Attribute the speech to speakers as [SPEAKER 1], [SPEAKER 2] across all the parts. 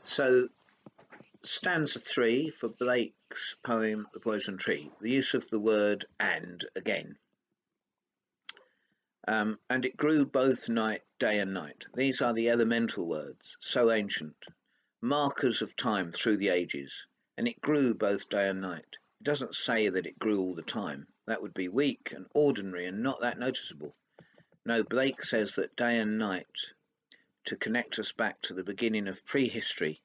[SPEAKER 1] So, stanza 3 for Blake's poem The Poison Tree, the use of the word and again. And it grew both night, day and night. These are the elemental words, so ancient, markers of time through the ages. And it grew both day and night. It doesn't say that it grew all the time. That would be weak and ordinary and not that noticeable. No, Blake says that day and night to connect us back to the beginning of prehistory.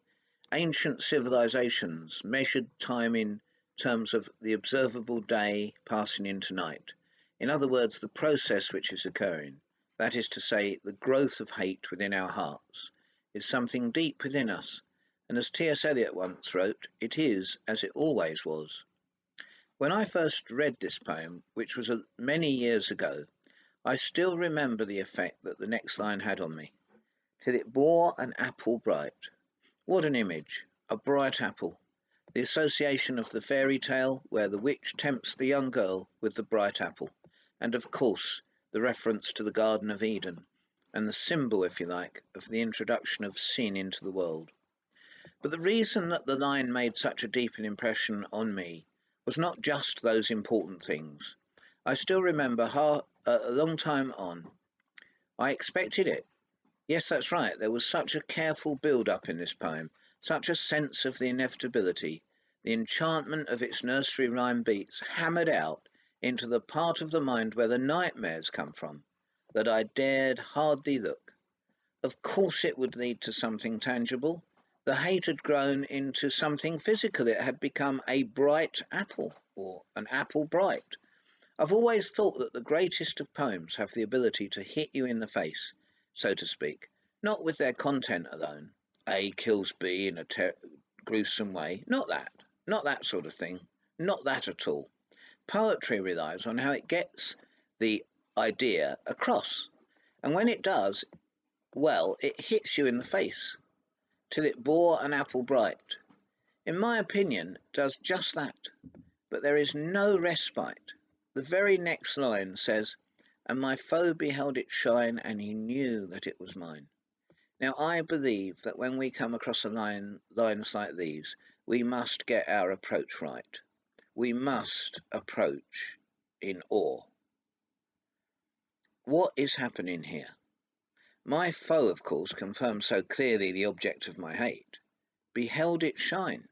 [SPEAKER 1] Ancient civilizations measured time in terms of the observable day passing into night. In other words, the process which is occurring, that is to say, the growth of hate within our hearts, is something deep within us. And as T.S. Eliot once wrote, it is as it always was. When I first read this poem, which was many years ago, I still remember the effect that the next line had on me. Till it bore an apple bright. What an image! A bright apple. The association of the fairy tale where the witch tempts the young girl with the bright apple. And of course, the reference to the Garden of Eden, and the symbol, if you like, of the introduction of sin into the world. But the reason that the line made such a deep impression on me was not just those important things. I still remember how, a long time on, I expected it. Yes, that's right. There was such a careful build-up in this poem, such a sense of the inevitability, the enchantment of its nursery rhyme beats hammered out into the part of the mind where the nightmares come from, that I dared hardly look. Of course it would lead to something tangible. The hate had grown into something physical. It had become a bright apple, or an apple bright. I've always thought that the greatest of poems have the ability to hit you in the face, so to speak, not with their content alone. A kills B in a gruesome way. Not that sort of thing. Not that at all. Poetry relies on how it gets the idea across. And when it does, well, it hits you in the face. Till it bore an apple bright. In my opinion, does just that. But there is no respite. The very next line says, and my foe beheld it shine, and he knew that it was mine. Now, I believe that when we come across lines like these, we must get our approach right. We must approach in awe. What is happening here? My foe, of course, confirms so clearly the object of my hate. Beheld it shine.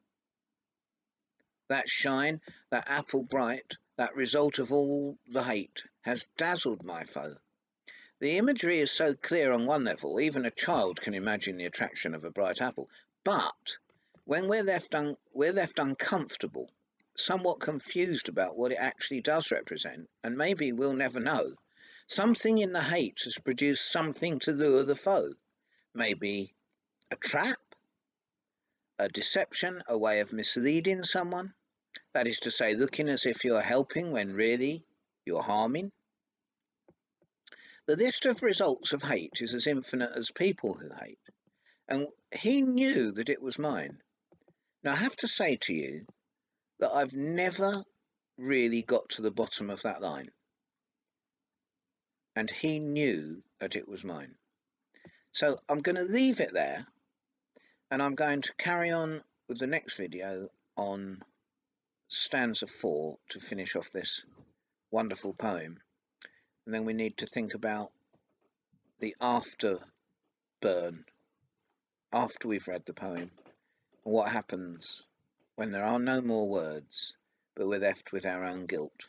[SPEAKER 1] That shine, that apple bright, that result of all the hate, has dazzled my foe. The imagery is so clear on one level, even a child can imagine the attraction of a bright apple. But when we're left uncomfortable, somewhat confused about what it actually does represent, and maybe we'll never know, something in the hate has produced something to lure the foe. Maybe a trap, a deception, a way of misleading someone. That is to say, looking as if you're helping when really you're harming. The list of results of hate is as infinite as people who hate. And he knew that it was mine. Now, I have to say to you that I've never really got to the bottom of that line. And he knew that it was mine. So I'm going to leave it there, and I'm going to carry on with the next video on stanza 4 to finish off this wonderful poem. And then we need to think about the afterburn, after we've read the poem, and what happens when there are no more words, but we're left with our own guilt.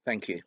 [SPEAKER 1] Thank you.